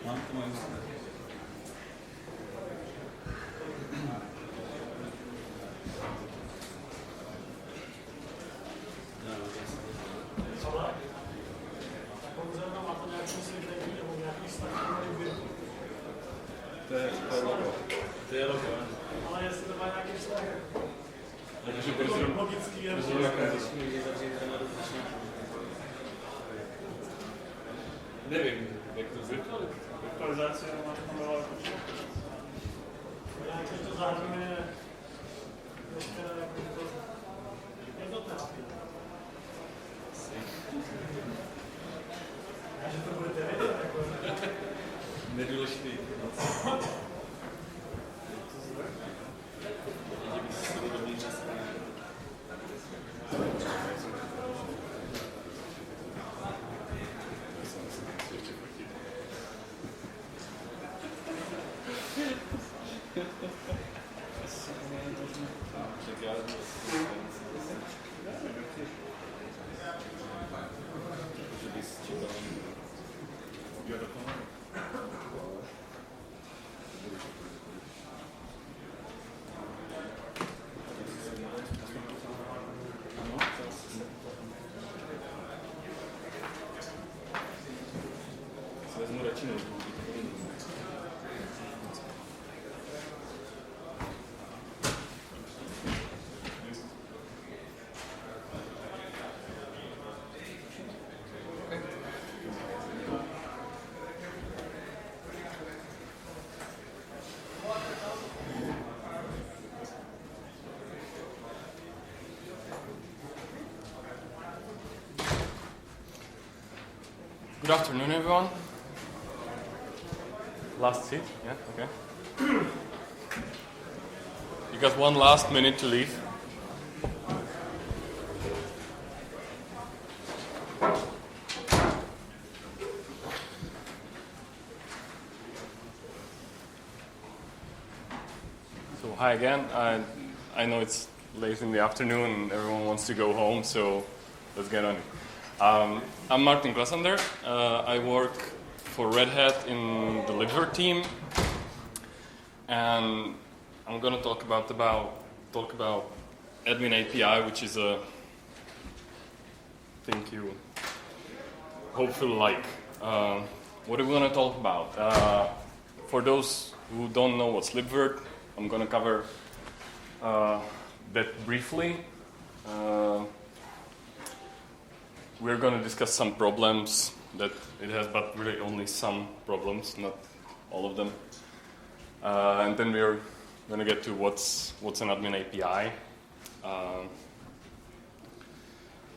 Mám to moje To je logo. Ale jestli to má nějaký vztah. Takže prostě logický je nevím, jak to virtualizace má to byla nějaké to zahrnuje veškeré jednotné. A že to budete vědět, jako nedůležitý. Vezmu radši notebook. Good afternoon, everyone. Last seat? Yeah, okay. You got one last minute to leave. So, hi again. I know it's late in the afternoon and everyone wants to go home, so let's get on it. I'm Martin Kletzander. I work for Red Hat in the Libvirt team, and I'm going to talk about admin API, which is a thing you hopefully like. What are we going to talk about? For those who don't know what's Libvirt, I'm going to cover that briefly. We're going to discuss some problems that it has, but really only some problems, not all of them. And then we're going to get to what's an admin API.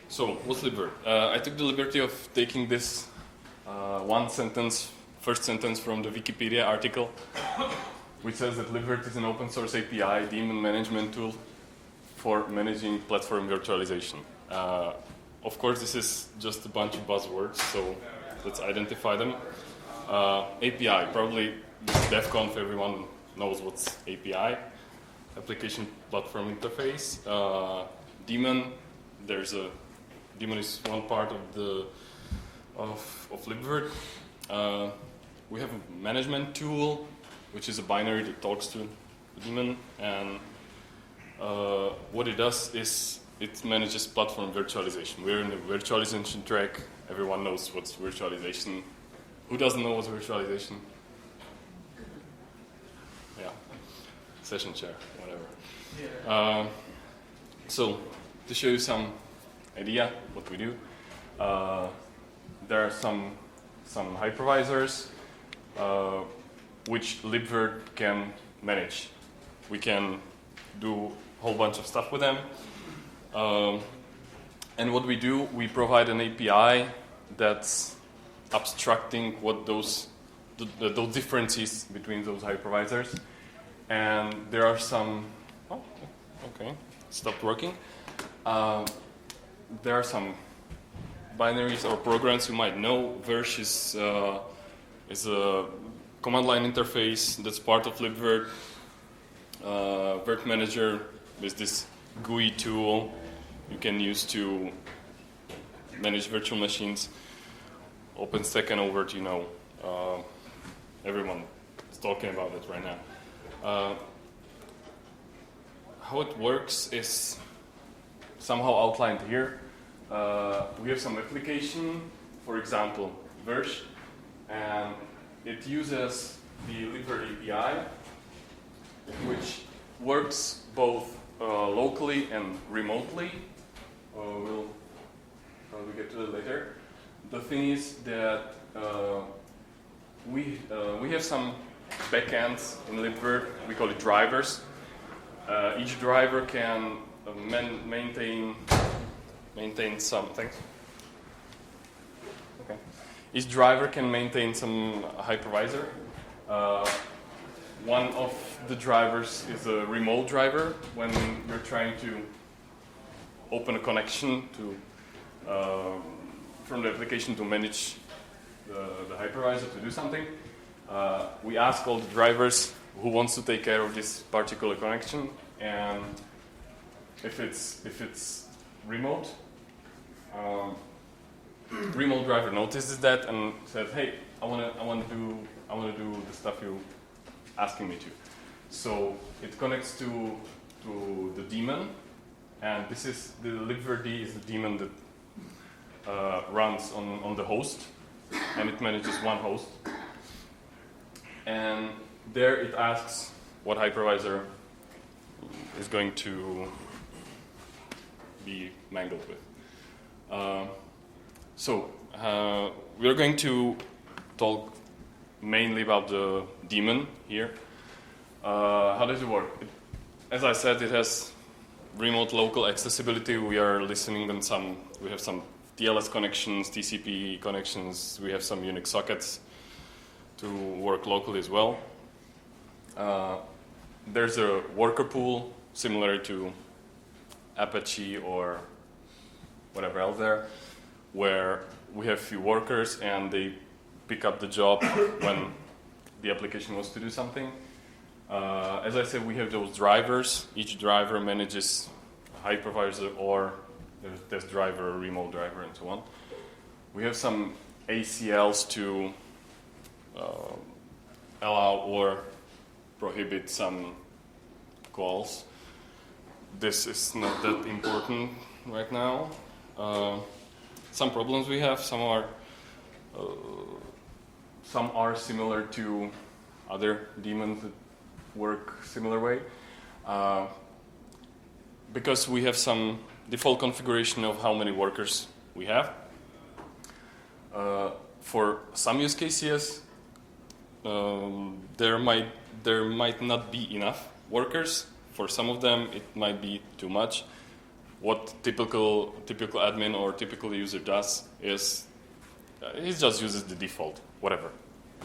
So, what's Libvirt? I took the liberty of taking this first sentence from the Wikipedia article, which says that Libvirt is an open source API daemon management tool for managing platform virtualization. Of course, this is just a bunch of buzzwords, so let's identify them. API, probably with DevConf, everyone knows what's API. Application Platform Interface. Daemon, daemon is one part of Libvirt. We have a management tool, which is a binary that talks to the daemon, and what it does is it manages platform virtualization. We're in the virtualization track. Everyone knows what's virtualization. Who doesn't know what's virtualization? Yeah, session chair, whatever. Yeah. So, to show you some idea what we do, there are some hypervisors which Libvirt can manage. We can do a whole bunch of stuff with them. And what we do, we provide an API that's abstracting what those differences between those hypervisors. And there are some, okay, stopped working. There are some binaries or programs you might know. Virsh is a command line interface that's part of Libvirt. Virt Manager is this GUI tool you can use to manage virtual machines. OpenStack and Overt, everyone is talking about it right now. How it works is somehow outlined here. We have some application, for example, Virch, and it uses the Libvirt API, which works both locally and remotely. We'll probably get to it later. The thing is that we have some backends in Libvirt. We call it drivers. Each driver can maintain something. Okay. Each driver can maintain some hypervisor. One of the drivers is a remote driver when you're trying to open a connection to from the application to manage the hypervisor to do something. We ask all the drivers who wants to take care of this particular connection, and if it's remote, remote driver notices that and says, "Hey, I want to do the stuff you asking me to." So it connects to the daemon, and this is the Libvirt is the daemon that runs on the host, and it manages one host. And there it asks what hypervisor is going to be mangled with. We are going to talk mainly about the daemon here. How does it work? As I said, it has remote local accessibility. We are listening on we have some TLS connections, TCP connections. We have some Unix sockets to work locally as well. There's a worker pool similar to Apache or whatever else there, where we have few workers and they pick up the job when the application wants to do something. As I said, we have those drivers. Each driver manages a hypervisor, or there's test driver, remote driver, and so on. We have some ACLs to allow or prohibit some calls. This is not that important right now. Some problems we have. Some are similar to other daemons that work similar way. Because we have some default configuration of how many workers we have. For some use cases, there might not be enough workers. For some of them, it might be too much. What typical admin or typical user does is he just uses the default, whatever,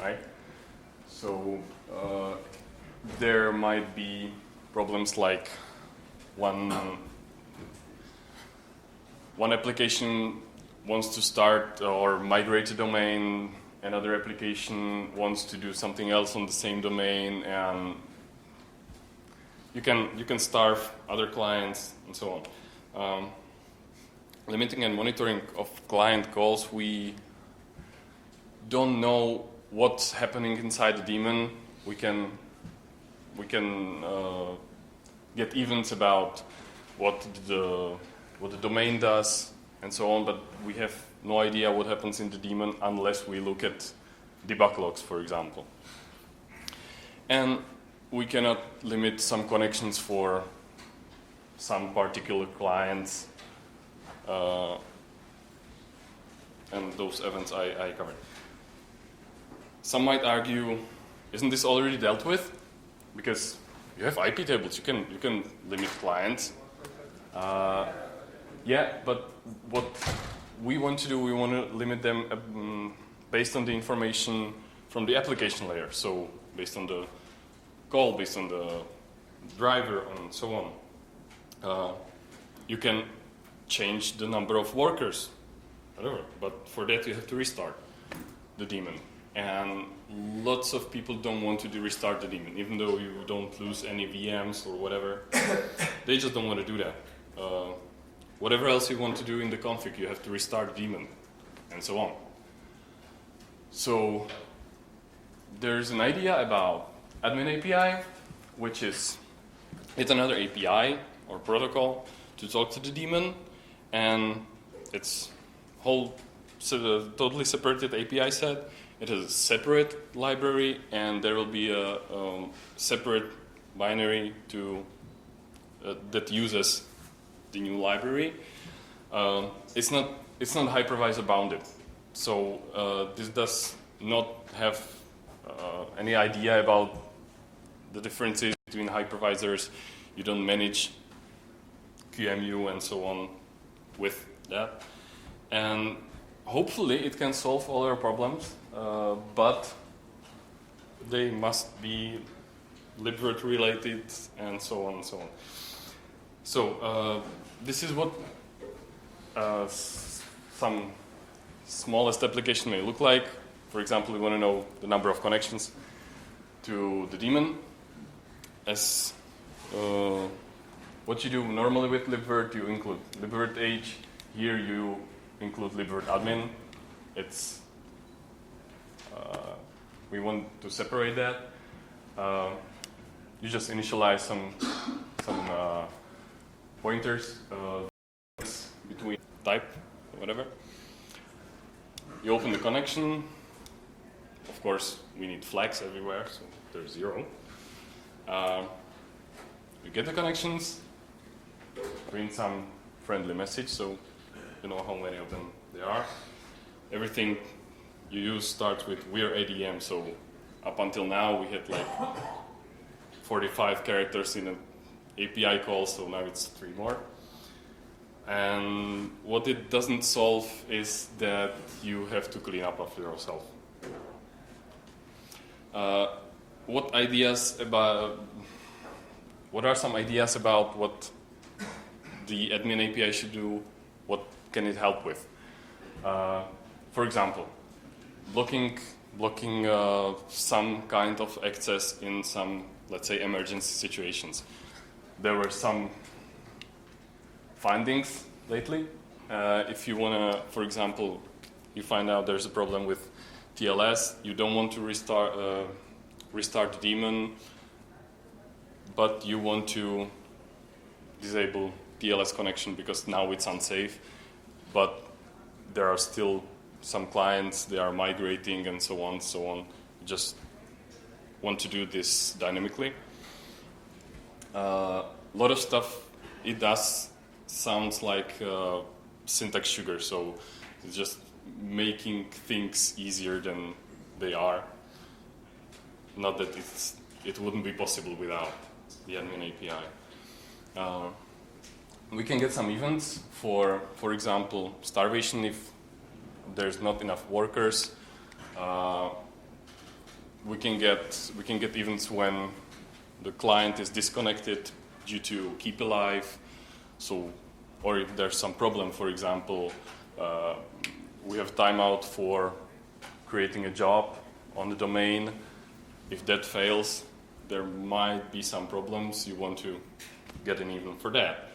right? So there might be problems like one application wants to start or migrate a domain, another application wants to do something else on the same domain, and you can starve other clients and so on. Limiting and monitoring of client calls, we don't know what's happening inside the daemon. We can get events about what the domain does and so on, but we have no idea what happens in the daemon unless we look at debug logs, for example. And we cannot limit some connections for some particular clients, and those events I covered. Some might argue, isn't this already dealt with? Because you have IP tables, you can limit clients. Yeah, but what we want to do, we want to limit them based on the information from the application layer. So based on the call, based on the driver, and so on. You can change the number of workers, whatever, but for that you have to restart the daemon. And lots of people don't want to restart the daemon, even though you don't lose any VMs or whatever. They just don't want to do that. Whatever else you want to do in the config, you have to restart the daemon, and so on. So there's an idea about admin API, which is it's another API or protocol to talk to the daemon, and it's whole totally separated API set. It has a separate library, and there will be a separate binary to that uses the new library. It's not hypervisor bounded, so this does not have any idea about the differences between hypervisors. You don't manage QEMU and so on with that, and hopefully it can solve all our problems, but they must be Libvirt related and so on and so on. So this is what some smallest application may look like. For example, we want to know the number of connections to the daemon. As what you do normally with Libvirt, you include Libvirt age. Here you include Libvirt admin. It's we want to separate that. You just initialize some pointers between type, whatever. You open the connection. Of course, we need flags everywhere, so there's 0. You get the connections, print some friendly message, so you know how many of them there are. Everything you use starts with we're ADM, so up until now we had like 45 characters in an API call, so now it's 3 more. And what it doesn't solve is that you have to clean up after yourself. What are some ideas about what the admin API should do? What can it help with? For example, blocking some kind of access in some, let's say, emergency situations. There were some findings lately. If you want to, for example, you find out there's a problem with TLS, you don't want to restart the daemon, but you want to disable TLS connection because now it's unsafe, but there are still some clients, they are migrating and so on, so on. You just want to do this dynamically. A lot of stuff it does sounds like syntax sugar, so it's just making things easier than they are. Not that it wouldn't be possible without the admin API. We can get some events for example, starvation if there's not enough workers. We can get events when the client is disconnected due to keep alive. So, or if there's some problem, for example, we have timeout for creating a job on the domain. If that fails, there might be some problems. You want to get an event for that.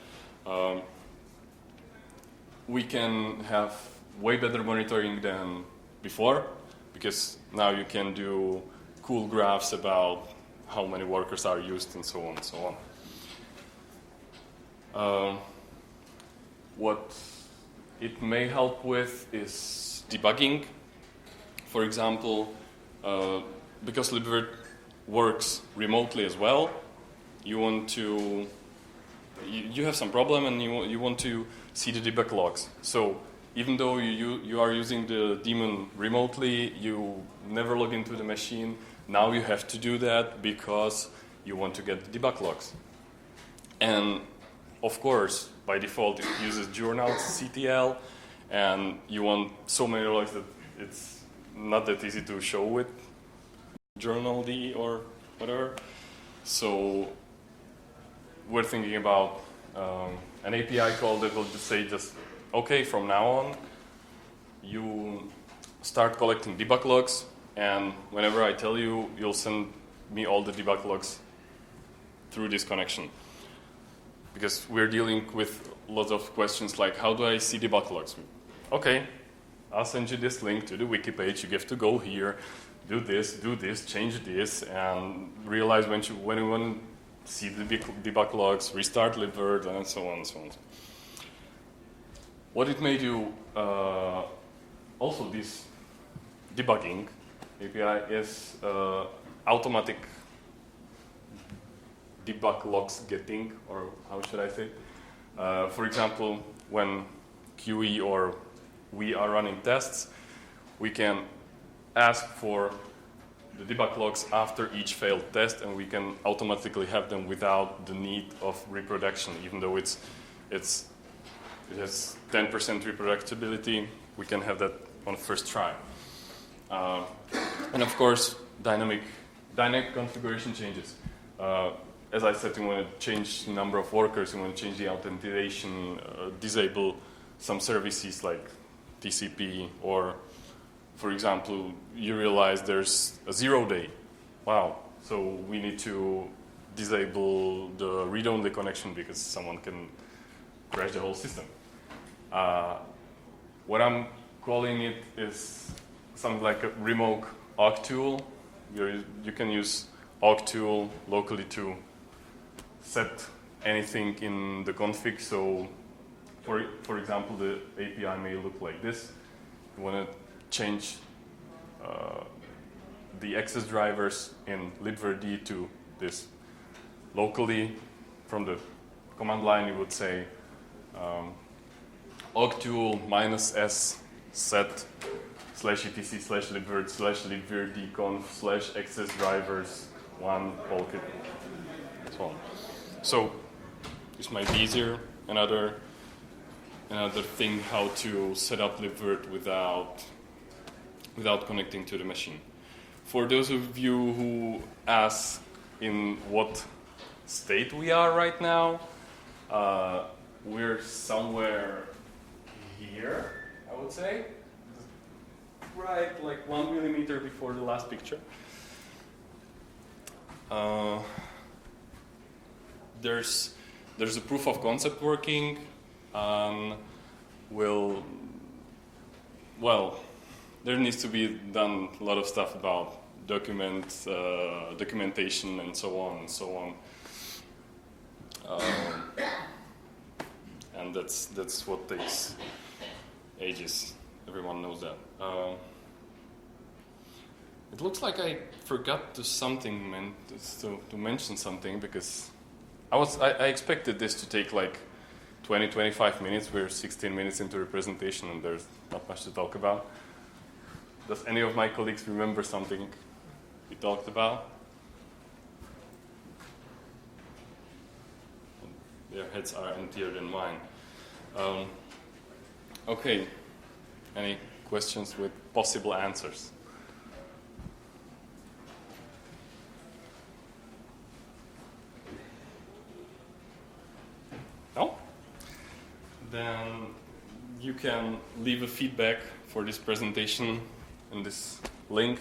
We can have way better monitoring than before, because now you can do cool graphs about how many workers are used and so on and so on. What it may help with is debugging. For example, because Libvirt works remotely as well, you have some problem and you want to see the debug logs. So even though you are using the daemon remotely, you never log into the machine. Now you have to do that because you want to get the debug logs. And of course, by default, it uses journals CTL, and you want so many logs that it's not that easy to show with journal.d or whatever. So we're thinking about an API call that will just say, okay, from now on, you start collecting debug logs, and whenever I tell you, you'll send me all the debug logs through this connection. Because we're dealing with lots of questions like, how do I see debug logs? Okay, I'll send you this link to the wiki page. You have to go here, do this, change this, and realize when you want to see the debug logs, restart libvirt, and so on and so on. What it may do, also this debugging API is automatic debug logs getting, or how should I say? For example, when QE or we are running tests, we can ask for the debug logs after each failed test, and we can automatically have them without the need of reproduction. Even though it has 10% reproducibility, we can have that on first try. And of course, dynamic configuration changes. As I said, you want to change the number of workers, you want to change the authentication, disable some services like TCP, or for example, you realize there's a 0 day. Wow, so we need to disable the read-only connection because someone can crash the whole system. What I'm calling it is something like a remote awk tool. You can use awk tool locally to set anything in the config. So, for example, the API may look like this. You want to change the access drivers in libvirt to this. Locally, from the command line, you would say awk tool -s set /etc/libvirt/libvirt-conf /access drivers 1 polkit, so on. So this might be easier. Another thing how to set up libvirt without connecting to the machine. For those of you who ask in what state we are right now, we're somewhere here, I would say. Right, like 1 millimeter before the last picture. There's a proof of concept working. There needs to be done a lot of stuff about documentation and so on and so on. And that's what takes ages. Everyone knows that. It looks like I forgot to mention something, because I expected this to take like 20-25 minutes. We're 16 minutes into the presentation and there's not much to talk about. Does any of my colleagues remember something we talked about? Their heads are emptier than mine. Okay, any questions with possible answers? No? Then you can leave a feedback for this presentation in this link.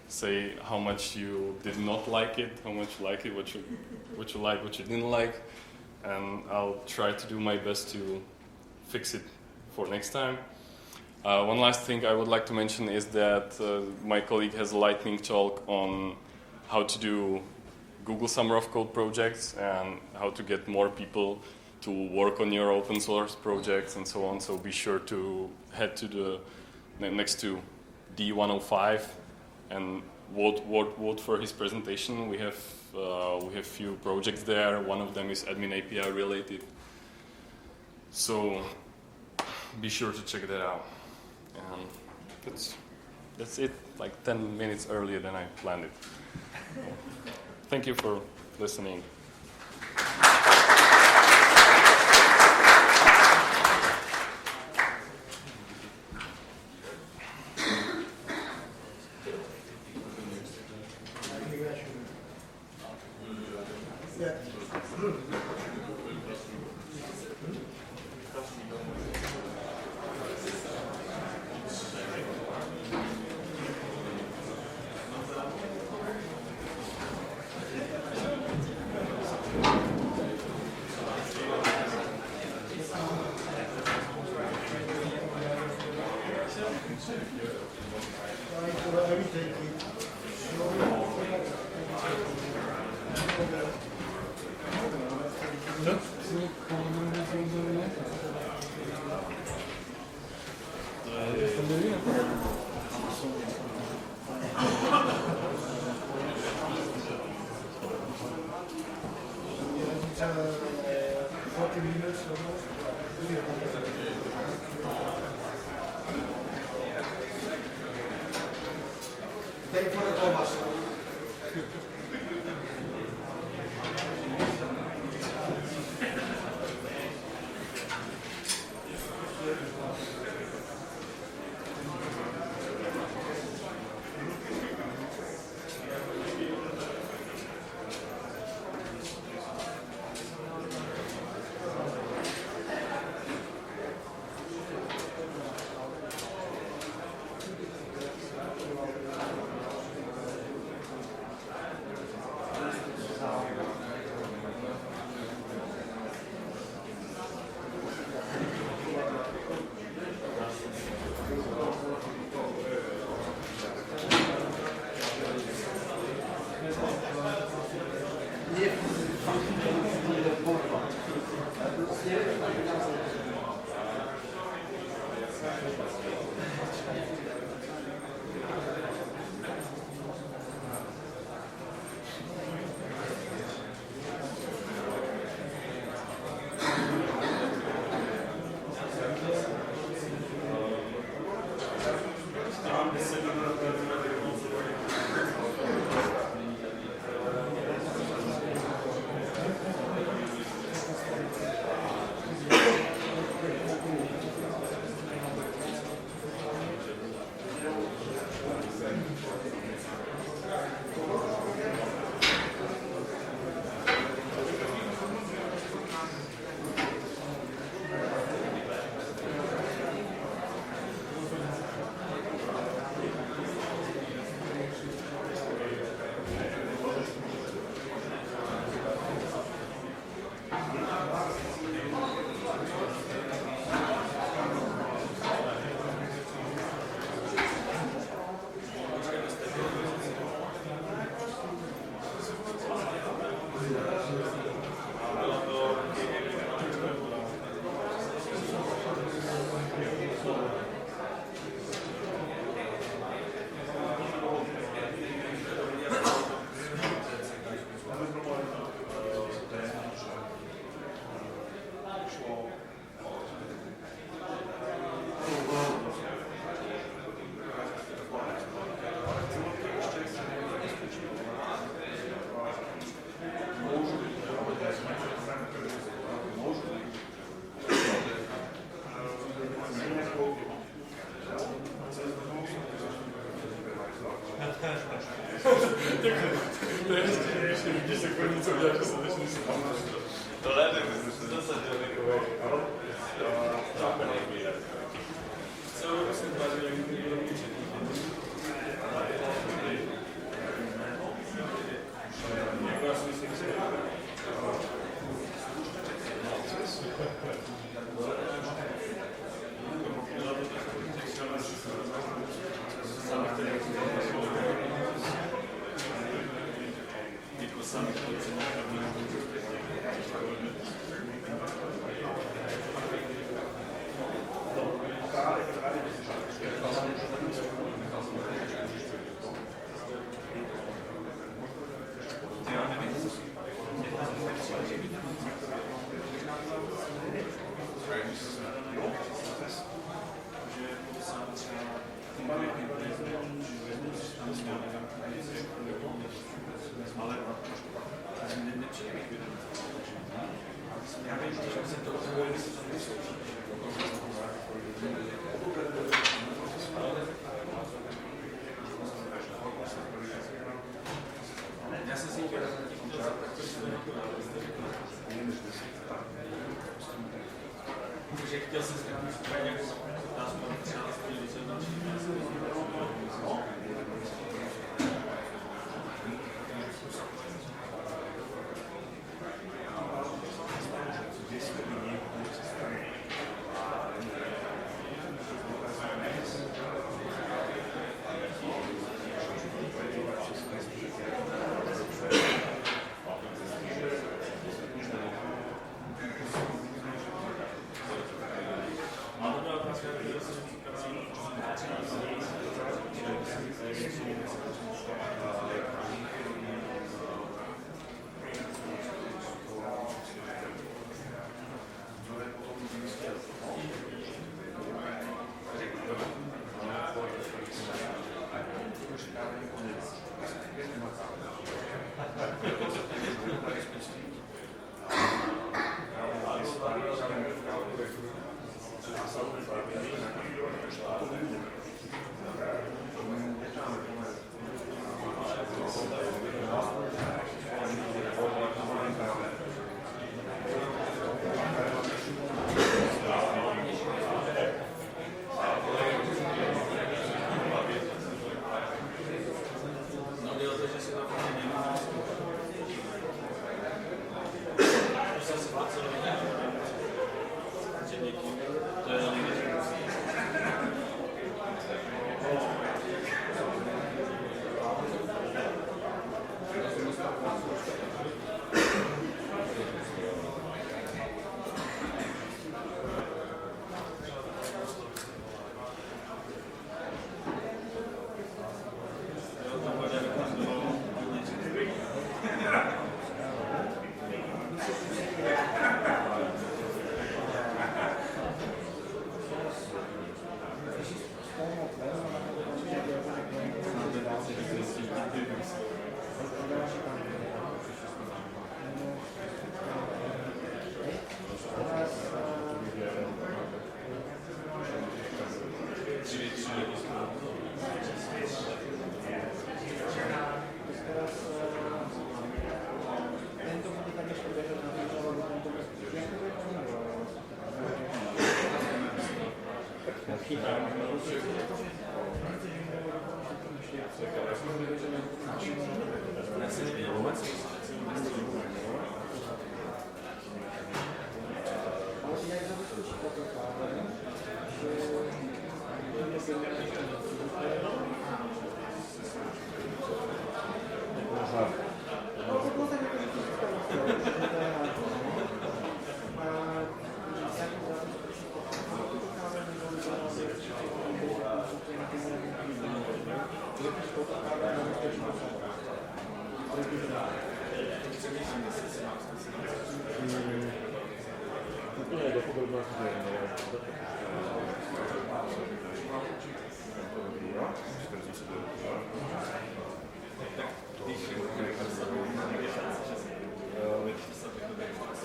Say how much you did not like it, how much you like it, what you like, what you didn't like, and I'll try to do my best to fix it for next time. One last thing I would like to mention is that my colleague has a lightning talk on how to do Google Summer of Code projects and how to get more people to work on your open source projects and so on. So be sure to head to the next to D105 and vote for his presentation. We have few projects there. One of them is admin API related. So be sure to check that out. And that's it. Like 10 minutes earlier than I planned it. Thank you for listening.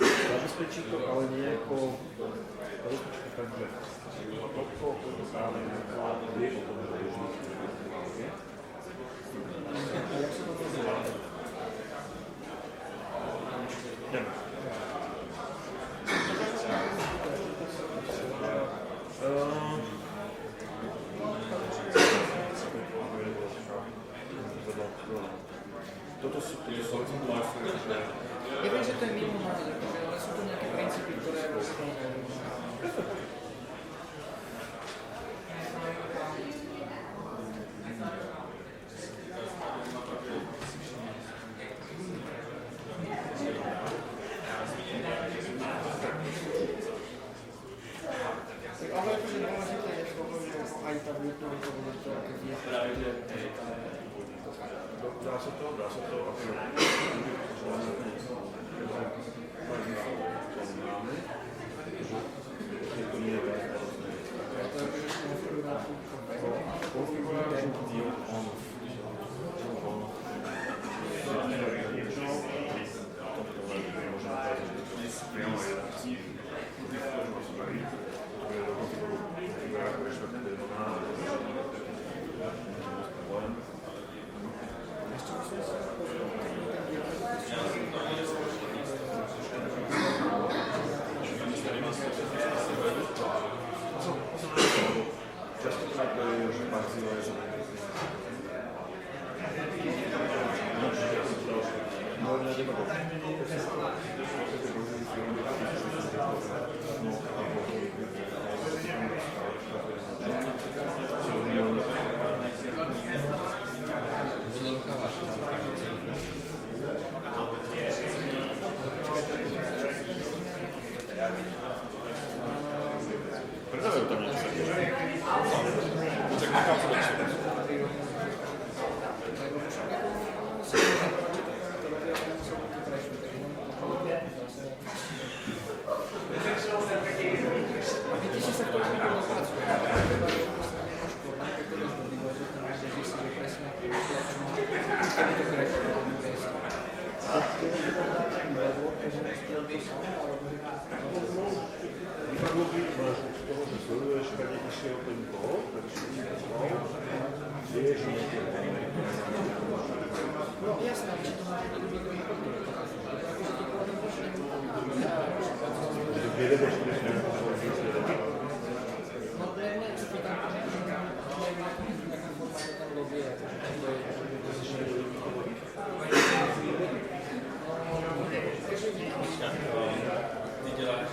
Zabezpečí to ale nejako rozpočtu, takže toto práve vie o tom dôležitý. A jak sa to nazýva? Jdeme. Toto sú ja viem, že to je mimo názor, ale sú to nejaké princípy, ktoré vlastne... Ale akože dôležité je to, že aj tá virtuálna komunita, keď je dá sa to, toho, že sleduješ, kde išiel ten kód, vieš, že No jasné, že to máte někdo východný. No to je něco, co tam nějaký formát tam lobby je. Ty děláš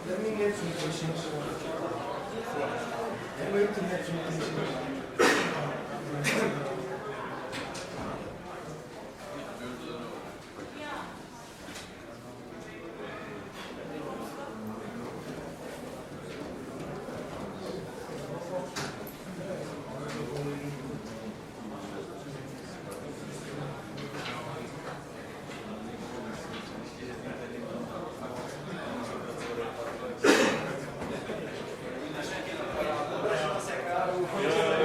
Let me get some questions. I'm going to get some questions. Jo,